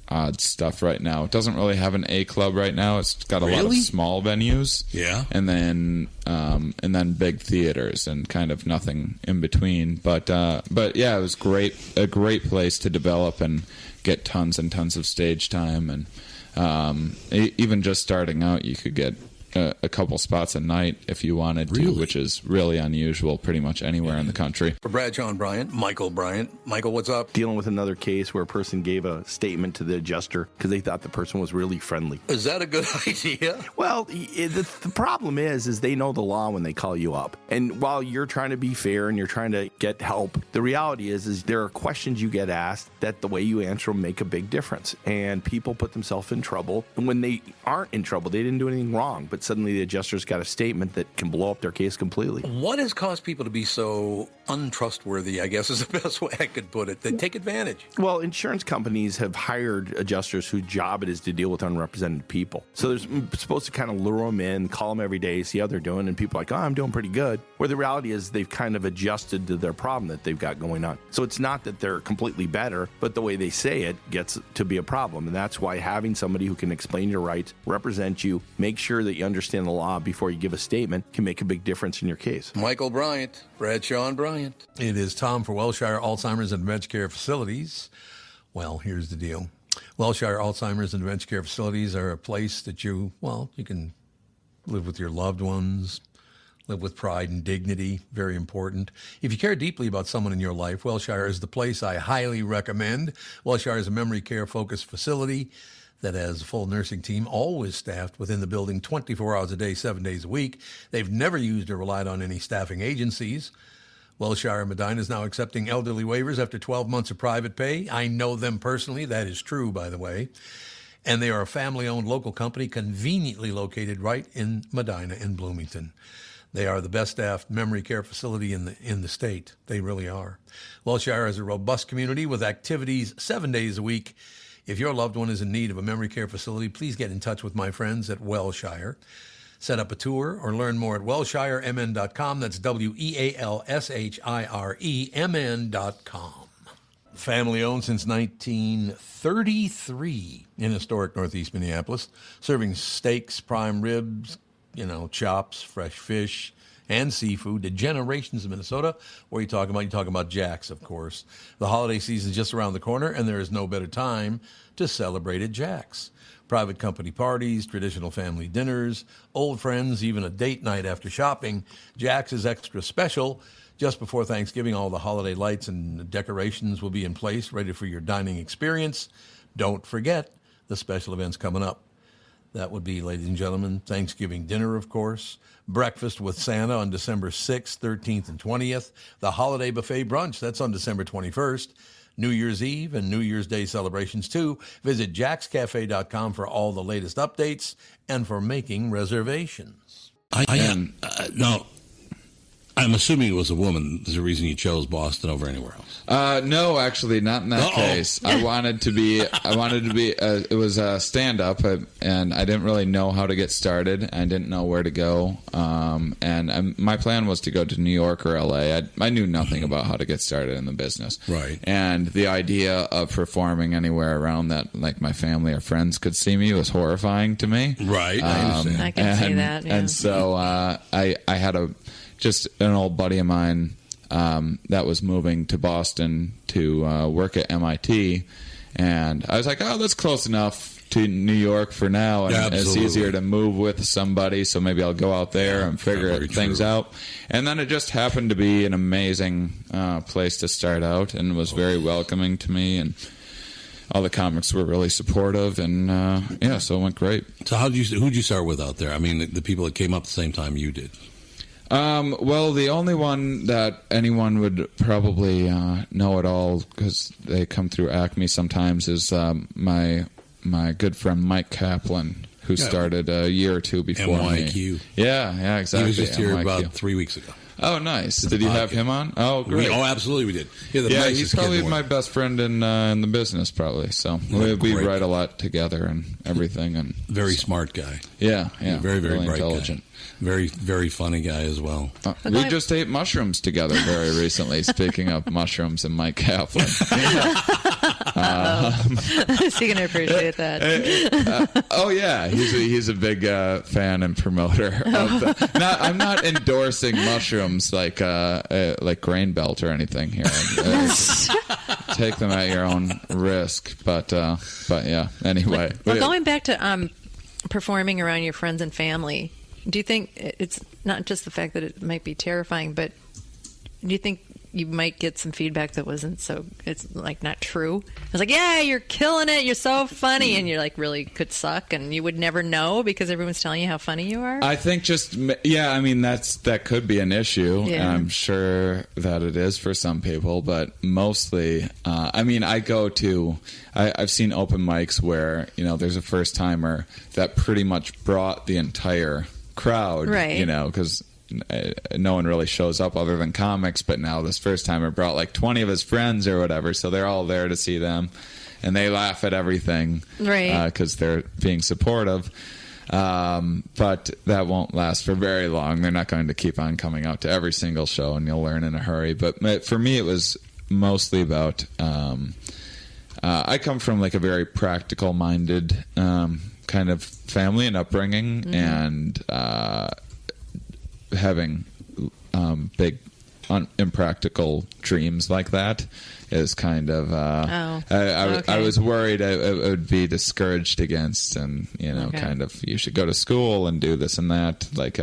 B: odd stuff right now. It doesn't really have an A club right now. It's got a lot of small venues, and then big theaters and kind of nothing in between. But yeah, it was a great place to develop and get tons and tons of stage time, and even just starting out, you could get a couple spots a night if you wanted to, which is really unusual pretty much anywhere in the country.
A: For Brad, John Bryant, Michael Bryant. Michael, what's up?
F: Dealing with another case where a person gave a statement to the adjuster because they thought the person was really friendly.
A: Is that a good idea?
F: Well, the problem is they know the law when they call you up. And while you're trying to be fair and you're trying to get help, the reality is there are questions you get asked that the way you answer them make a big difference. And people put themselves in trouble. And when they aren't in trouble, they didn't do anything wrong, but suddenly the adjuster's got a statement that can blow up their case completely.
A: What has caused people to be so untrustworthy, I guess is the best way I could put it? They take advantage.
F: Well, insurance companies have hired adjusters whose job it is to deal with unrepresented people. So they're supposed to kind of lure them in, call them every day, see how they're doing, and people are like, oh, I'm doing pretty good. Where the reality is they've kind of adjusted to their problem that they've got going on. So it's not that they're completely better, but the way they say it gets to be a problem. And that's why having somebody who can explain your rights, represent you, make sure that you understand the law before you give a statement can make a big difference in your case.
A: Michael Bryant, Bradshaw and Bryant.
I: It is Tom for Wellshire Alzheimer's and Dementia Care Facilities. Well, here's the deal. Wellshire Alzheimer's and Dementia Care Facilities are a place that you can live with your loved ones, live with pride and dignity, very important. If you care deeply about someone in your life, Wellshire is the place I highly recommend. Wellshire is a memory care focused facility that has a full nursing team, always staffed within the building 24 hours a day, 7 days a week. They've never used or relied on any staffing agencies. Wellshire Medina is now accepting elderly waivers after 12 months of private pay. I know them personally. That is true, by the way. And they are a family-owned local company conveniently located right in Medina in Bloomington. They are the best staffed memory care facility in the state. They really are. Wellshire is a robust community with activities 7 days a week. If your loved one is in need of a memory care facility, please get in touch with my friends at Wellshire. Set up a tour or learn more at wellshiremn.com. That's WEALSHIREMN.com. Family owned since 1933 in historic Northeast Minneapolis, serving steaks, prime ribs, chops, fresh fish, and seafood to generations of Minnesota. What are you talking about? You're talking about Jack's, of course. The holiday season is just around the corner, and there is no better time to celebrate at Jack's. Private company parties, traditional family dinners, old friends, even a date night after shopping. Jack's is extra special. Just before Thanksgiving, all the holiday lights and decorations will be in place, ready for your dining experience. Don't forget the special events coming up. That would be, ladies and gentlemen, Thanksgiving dinner, of course, breakfast with Santa on December 6th, 13th, and 20th, the holiday buffet brunch, that's on December 21st, New Year's Eve and New Year's Day celebrations, too. Visit jackscafe.com for all the latest updates and for making reservations.
A: Now, I'm assuming it was a woman. There's a reason you chose Boston over anywhere else.
B: No, actually, not in that case. I wanted to be. It was a stand-up, and I didn't really know how to get started. I didn't know where to go, and my plan was to go to New York or LA. I knew nothing about how to get started in the business.
A: Right.
B: And the idea of performing anywhere around that, like my family or friends could see me, was horrifying to me.
A: Right. I understand.
C: I can see that. Yeah.
B: And so I had just an old buddy of mine that was moving to Boston to work at MIT, and I was like, oh, that's close enough to New York for now, and it's easier to move with somebody, so maybe I'll go out there and figure things out. And then it just happened to be an amazing place to start out, and was very welcoming to me, and all the comics were really supportive, and so it went great.
A: So who'd you start with out there? I mean, the people that came up the same time you did.
B: Well, the only one that anyone would probably know at all, because they come through Acme sometimes, is my good friend Mike Kaplan, who started a year or two before
A: NYQ.
B: me. Yeah, exactly.
A: He was just here about 3 weeks ago.
B: Oh, nice. Did you have him on? Oh, great.
A: Absolutely we did.
B: Yeah, he's probably my best friend in the business, probably. So we write a lot together and everything. And
A: very smart guy.
B: Yeah.
A: Very, very
B: really
A: bright
B: intelligent.
A: Guy. Very, very funny guy as well.
B: We just ate mushrooms together very recently. Speaking of mushrooms and Mike Kaplan.
C: Is he going to appreciate that?
B: Oh yeah, he's a big fan and promoter. I'm not endorsing mushrooms like Grain Belt or anything here. Take them at your own risk. But yeah. Anyway,
C: well, going back to performing around your friends and family. Do you think it's not just the fact that it might be terrifying, but do you think you might get some feedback that wasn't so, it's like not true? It's like, yeah, you're killing it, you're so funny, and you're like really could suck, and you would never know because everyone's telling you how funny you are?
B: I think that could be an issue, and I'm sure that it is for some people, but mostly, I've seen open mics where, there's a first timer that pretty much brought the entire crowd,
C: right?
B: Because no one really shows up other than comics, but now this first timer brought like 20 of his friends or whatever, so they're all there to see them, and they laugh at everything,
C: right?
B: Because they're being supportive. But that won't last for very long. They're not going to keep on coming out to every single show, and you'll learn in a hurry. But for me, it was mostly about I come from like a very practical minded kind of family and upbringing, and having big impractical dreams like that is kind of I was worried it would be discouraged against, and kind of you should go to school and do this and that like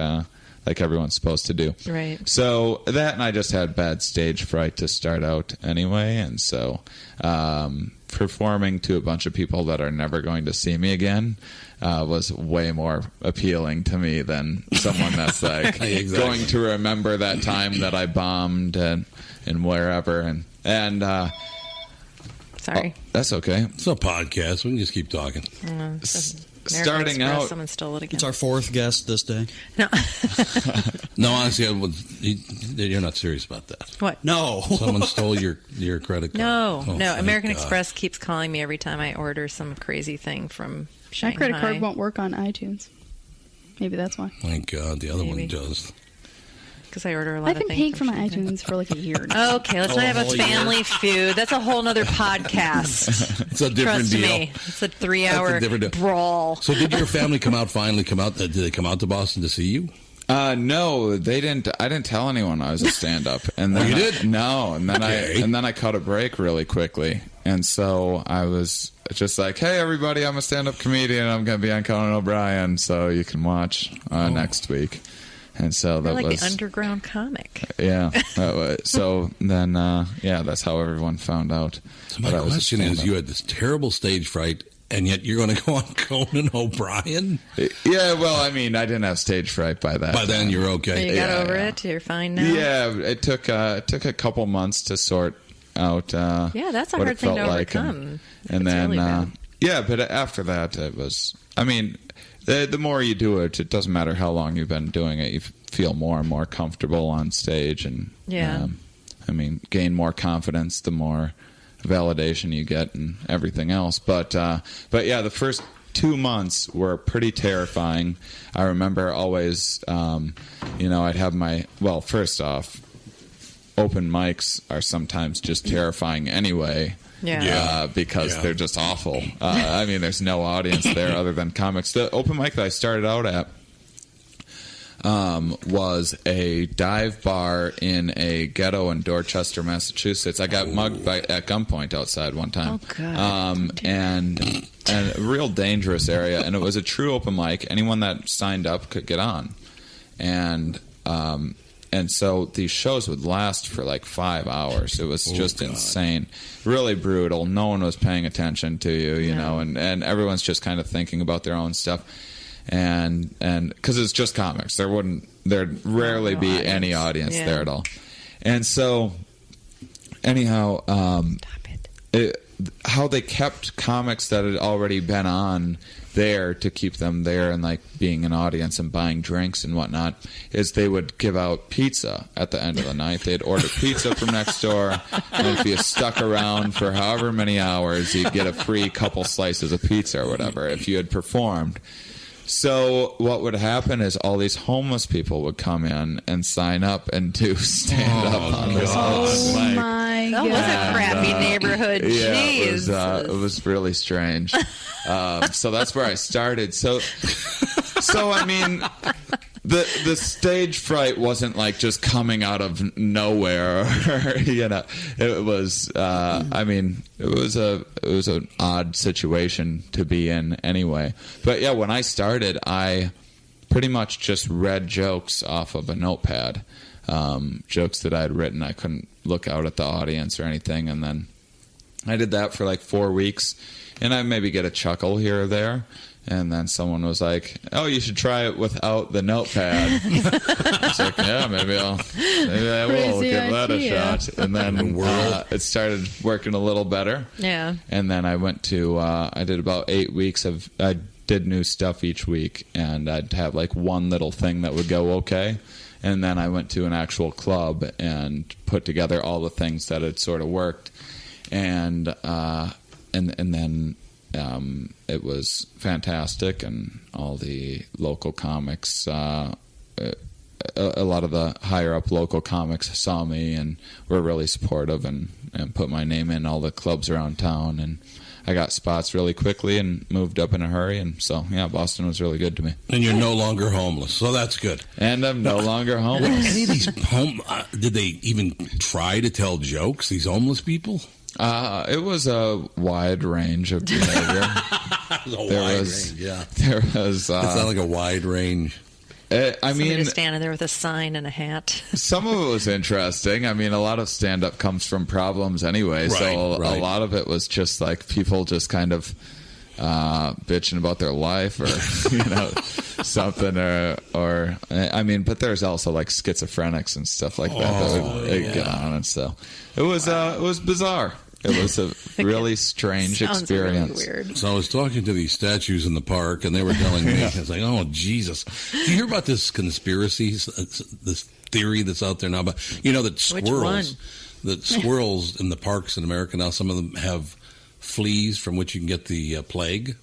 B: everyone's supposed to do,
C: right?
B: So that, and I just had bad stage fright to start out anyway, and so performing to a bunch of people that are never going to see me again was way more appealing to me than someone that's like going to remember that time that I bombed and wherever, and
C: sorry.
B: That's okay.
A: It's a podcast. We can just keep talking.
B: Starting out,
C: someone stole it again.
E: It's our fourth guest this day.
C: No,
A: no, honestly, you're not serious about that.
C: What?
E: No.
A: Someone stole your credit card.
C: No. American
A: God.
C: Express keeps calling me every time I order some crazy thing from Shanghai.
D: My credit card won't work on iTunes. Maybe that's why.
A: Thank God, the other one does.
C: Because I order a lot of things.
D: I've been paying for my iTunes for like a year now.
C: Okay, let's not have a family feud. That's a whole nother podcast.
A: It's a different
C: Trust
A: deal.
C: me. It's a 3-hour brawl.
A: So did your family finally come out? Did they come out to Boston to see you?
B: No, they didn't. I didn't tell anyone I was a stand-up. And then
A: you did?
B: No, and then I cut a break really quickly, and so I was just like, "Hey, everybody, I'm a stand-up comedian. I'm going to be on Conan O'Brien, so you can watch next week." And so that
C: like
B: was
C: the underground comic.
B: Yeah. So then, that's how everyone found out.
A: So my question is, you had this terrible stage fright, and yet you're going to go on Conan O'Brien?
B: Yeah, well, I mean, I didn't have stage fright by that.
A: By then, you're okay.
C: You got over it? You're fine now?
B: Yeah, it took a couple months to sort out
C: that's a
B: what
C: hard
B: it
C: thing
B: felt
C: to
B: like.
C: overcome.
B: And then,
C: really bad.
B: but after that, it was, I mean, the more you do it, it doesn't matter how long you've been doing it, you feel more and more comfortable on stage, and gain more confidence the more validation you get and everything else. But yeah, the first 2 months were pretty terrifying. I remember always, I'd have first off, open mics are sometimes just terrifying anyway. Because they're just awful. I mean, there's no audience there other than comics. The open mic that I started out at was a dive bar in a ghetto in Dorchester, Massachusetts. I got mugged at gunpoint outside one time.
C: Oh, God.
B: And a real dangerous area. And it was a true open mic. Anyone that signed up could get on. And so these shows would last for like 5 hours. It was just insane. Really brutal. No one was paying attention to you, you know, and everyone's just kind of thinking about their own stuff. And because it's just comics. There'd rarely be audience. Any audience there at all. And so, anyhow, how they kept comics that had already been on there to keep them there and like being an audience and buying drinks and whatnot is they would give out pizza at the end of the night. They'd order pizza from next door, and if you stuck around for however many hours, you'd get a free couple slices of pizza or whatever if you had performed. So what would happen is all these homeless people would come in and sign up and do stand-up on this
D: Oh my
C: That was a crappy neighborhood.
B: Yeah,
C: Jeez.
B: it was really strange. So that's where I started. So I mean, the stage fright wasn't like just coming out of nowhere. You know, it was. I mean, it was an odd situation to be in anyway. But yeah, when I started, I pretty much just read jokes off of a notepad. Jokes that I had written. I couldn't look out at the audience or anything, and then I did that for like 4 weeks, and I maybe get a chuckle here or there. And then someone was like, "Oh, you should try it without the notepad." I was like, "Yeah, maybe I will
D: Crazy
B: give that a
D: idea.
B: shot." And then it started working a little better.
C: Yeah.
B: And then I went to I did about 8 weeks of I did new stuff each week, and I'd have like one little thing that would go okay. And then I went to an actual club and put together all the things that had sort of worked, and then it was fantastic, and all the local comics, a lot of the higher up local comics saw me and were really supportive and put my name in all the clubs around town, and I got spots really quickly and moved up in a hurry, and so yeah, Boston was really good to me.
A: And you're no longer homeless, so that's good.
B: And I'm no longer homeless.
A: Any of these did they even try to tell jokes? These homeless people?
B: It was a wide range of behavior.
A: Range, yeah.
B: There was.
A: It sounded like a wide range.
B: I
C: Somebody
B: mean,
C: was standing there with a sign and a hat.
B: some of it was interesting. I mean, a lot of stand-up comes from problems anyway, so a lot of it was just like people just kind of bitching about their life or something, or I mean, but there's also like schizophrenics and stuff like that would get on, and so it was bizarre. It was a really strange
C: Sounds
B: experience.
C: Really weird.
A: So I was talking to these statues in the park, and they were telling me, I was like, "Oh Jesus! Did you hear about this conspiracy? This theory that's out there now about that squirrels in the parks in America now, some of them have fleas from which you can get the plague."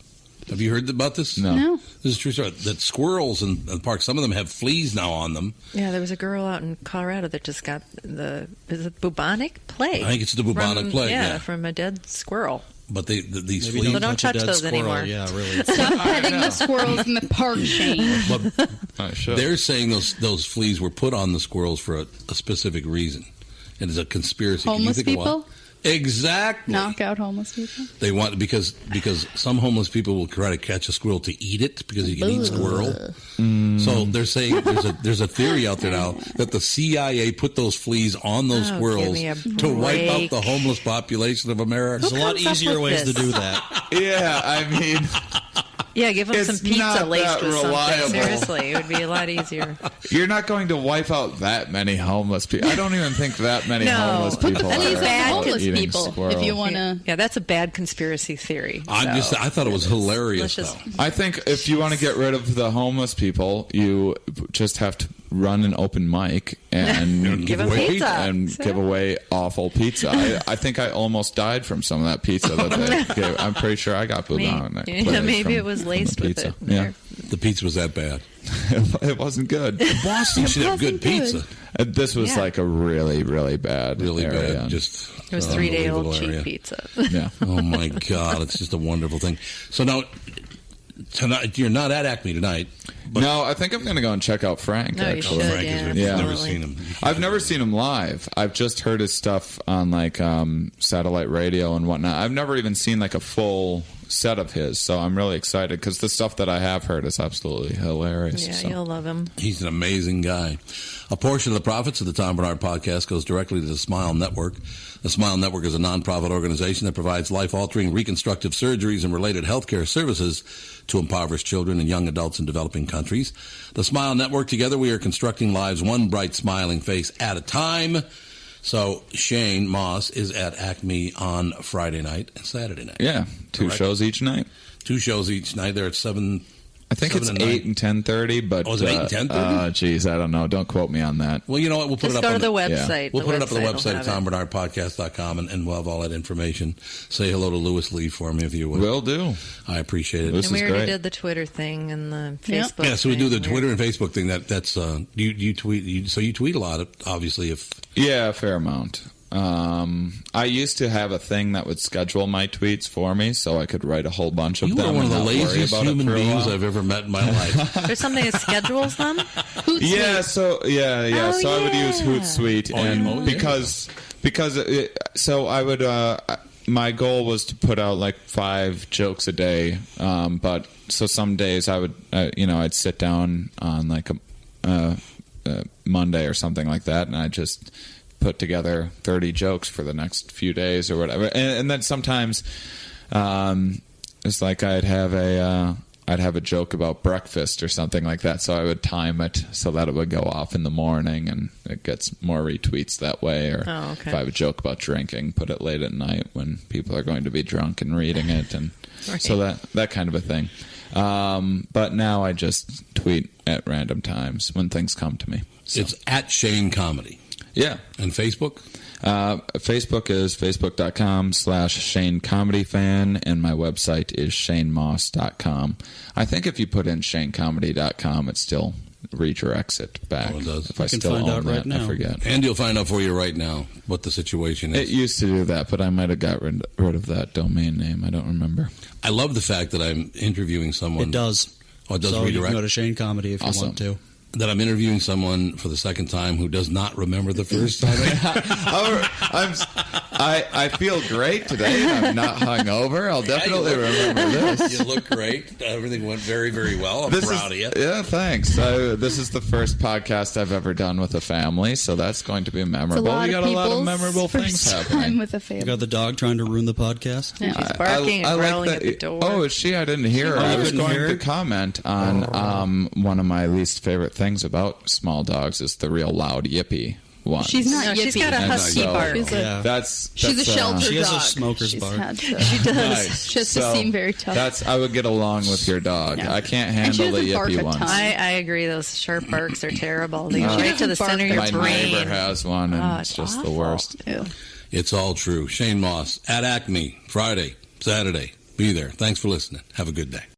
A: Have you heard about this?
B: No.
A: This is a true story. That squirrels in the park, some of them have fleas now on them.
C: Yeah, there was a girl out in Colorado that just got is it bubonic plague?
A: I think it's the bubonic plague. Yeah,
C: from a dead squirrel.
A: But these
E: Maybe
A: fleas.
C: So don't touch
E: a dead
C: those
E: squirrel.
C: anymore.
E: Yeah, really.
D: Stop petting the squirrels in the park, Shane.
A: But they're saying those fleas were put on the squirrels for a specific reason. It is a conspiracy.
D: Homeless people?
A: Exactly.
D: Knock out homeless people?
A: They want because some homeless people will try to catch a squirrel to eat it because you can eat squirrel. So they're saying there's a theory out there now that the CIA put those fleas on those squirrels to wipe out the homeless population of America.
E: There's a lot easier ways to do that.
B: Yeah, I mean.
C: Yeah, give them
B: It's
C: some pizza
B: not
C: laced
B: that
C: with
B: reliable.
C: something. Seriously, it would be a lot easier.
B: You're not going to wipe out that many homeless people. I don't even think that many
C: No.
B: homeless people
D: At least
B: are
D: bad homeless
B: eating
D: people,
B: squirrel.
D: if you want to.
C: Yeah, that's a bad conspiracy theory.
A: I thought it was hilarious.
C: Let's
A: Though.
B: I think if you want to get rid of the homeless people, you just have to run an open mic and
C: Give them
A: away
C: pizza.
B: and give away awful pizza. I think I almost died from some of that pizza that they gave. I'm pretty sure I got bubonic plague
C: Maybe
B: from
C: it was laced with
B: pizza.
C: it.
B: Yeah,
A: The pizza was that bad.
B: it wasn't good.
A: Boston should have good
D: wasn't good.
A: pizza.
B: This was
C: Yeah.
B: like a really, really bad,
A: Really
B: area.
A: bad. Just
C: It was 3-day-old
A: unbelievable
C: cheap
A: area.
C: pizza.
B: Yeah.
A: Oh my God, it's just a wonderful thing. So now tonight you're not at Acme tonight. But
B: No, I think I'm going to go and check out Frank.
C: No, you
B: actually.
C: should.
A: Frank
C: Yeah,
A: is
B: Yeah.
A: never
C: absolutely.
A: seen him.
B: I've never seen him live. I've just heard his stuff on like satellite radio and whatnot. I've never even seen like a full set of his, so I'm really excited because the stuff that I have heard is absolutely hilarious.
C: Yeah,
B: so.
C: you'll love him.
A: He's an amazing guy. A portion of the profits of the Tom Barnard Podcast goes directly to the Smile Network. The Smile Network is a nonprofit organization that provides life-altering reconstructive surgeries and related healthcare services to impoverished children and young adults in developing countries. The Smile Network, together we are constructing lives one bright, smiling face at a time. So Shane Mauss is at Acme on Friday night and Saturday night.
B: Yeah, two shows each night.
A: 2 shows each night. They're at 7.
B: I think it's 8 and 10:30, but...
A: Oh, is it 8 and 10:30?
B: Geez, I don't know. Don't quote me on that.
A: Well, you know what? We'll put
C: Just
A: it up
C: go
A: on
C: to the website.
A: We'll put it up on the website at
C: TomBarnardPodcast.com,
A: TomBarnardPodcast.com, and we'll have all that information. Say hello to Lewis Lee for me if you would.
B: Will do.
A: I appreciate it.
B: This
C: and we
B: is
C: already
B: great.
C: did the Twitter thing and the Facebook
A: Yeah, so we do the
C: thing.
A: Twitter and Facebook thing. That's you tweet. So you tweet a lot, obviously.
B: Yeah, a fair amount. I used to have a thing that would schedule my tweets for me, so I could write a whole bunch of
A: You
B: them.
A: are one of the
B: and not worry
A: laziest
B: about it
A: human
B: for a
A: beings
B: while.
A: I've ever met in my life.
C: There's something that schedules them?
B: Yeah, so
C: Oh,
B: so I would use Hootsuite, and
A: yeah.
B: because so I would my goal was to put out like 5 jokes a day, but so some days I would I'd sit down on like a Monday or something like that, and I just put together 30 jokes for the next few days or whatever, and then sometimes it's like I'd have a joke about breakfast or something like that, so I would time it so that it would go off in the morning, and it gets more retweets that way. Or if I have a joke about drinking, put it late at night when people are going to be drunk and reading it, and so that kind of a thing. But now I just tweet at random times when things come to me. So.
A: It's at Shane Comedy.
B: Yeah.
A: And Facebook?
B: Facebook is facebook.com/Shane Comedy Fan, and my website is shanemauss.com. I think if you put in shanecomedy.com, it still redirects it back.
A: Oh, it does.
B: If I still own that, I forget.
A: And you'll find out for you right now what the situation is.
B: It used to do that, but I might have got rid of that domain name. I don't remember.
A: I love the fact that I'm interviewing someone.
E: It does.
A: Oh, it does
E: so
A: redirect.
E: you can go to Shane Comedy if
B: Awesome.
E: you want to.
A: That I'm interviewing someone for the second time who does not remember the first time.
B: I feel great today. I'm not hungover. I'll definitely remember this.
A: You look great. Everything went very, very well. I'm proud of you.
B: Yeah, thanks. This is the first podcast I've ever done with a family, so that's going to be memorable. We got a lot of memorable things happening.
D: With a family.
E: You got the dog trying to ruin the podcast?
D: Yeah.
C: She's barking and growling at the door.
B: Oh, is she? I didn't hear her. I was going to comment on one of my least favorite things about small dogs is the real loud yippy one.
D: She's not
C: No, she's
D: yippy.
C: got a husky
B: So,
C: bark.
E: Yeah.
D: She's a shelter
E: She has a
D: dog.
E: smoker's
D: She's
E: bark.
D: had to-
C: She does.
B: Nice.
D: She has to seem very tough.
B: I would get along with your dog.
D: Yeah.
B: I can't
D: And she
B: handle the
D: doesn't bark
B: yippy
D: a
B: ones.
D: ton.
C: I agree. Those sharp barks are terrible. They go
D: She
C: right to the
D: doesn't
C: center of your
B: My
C: brain.
B: neighbor has one, and
C: Oh,
B: it's
C: it's
B: just the
C: awful.
B: worst.
D: Ew.
A: It's all true. Shane Mauss at Acme, Friday, Saturday. Be there. Thanks for listening. Have a good day.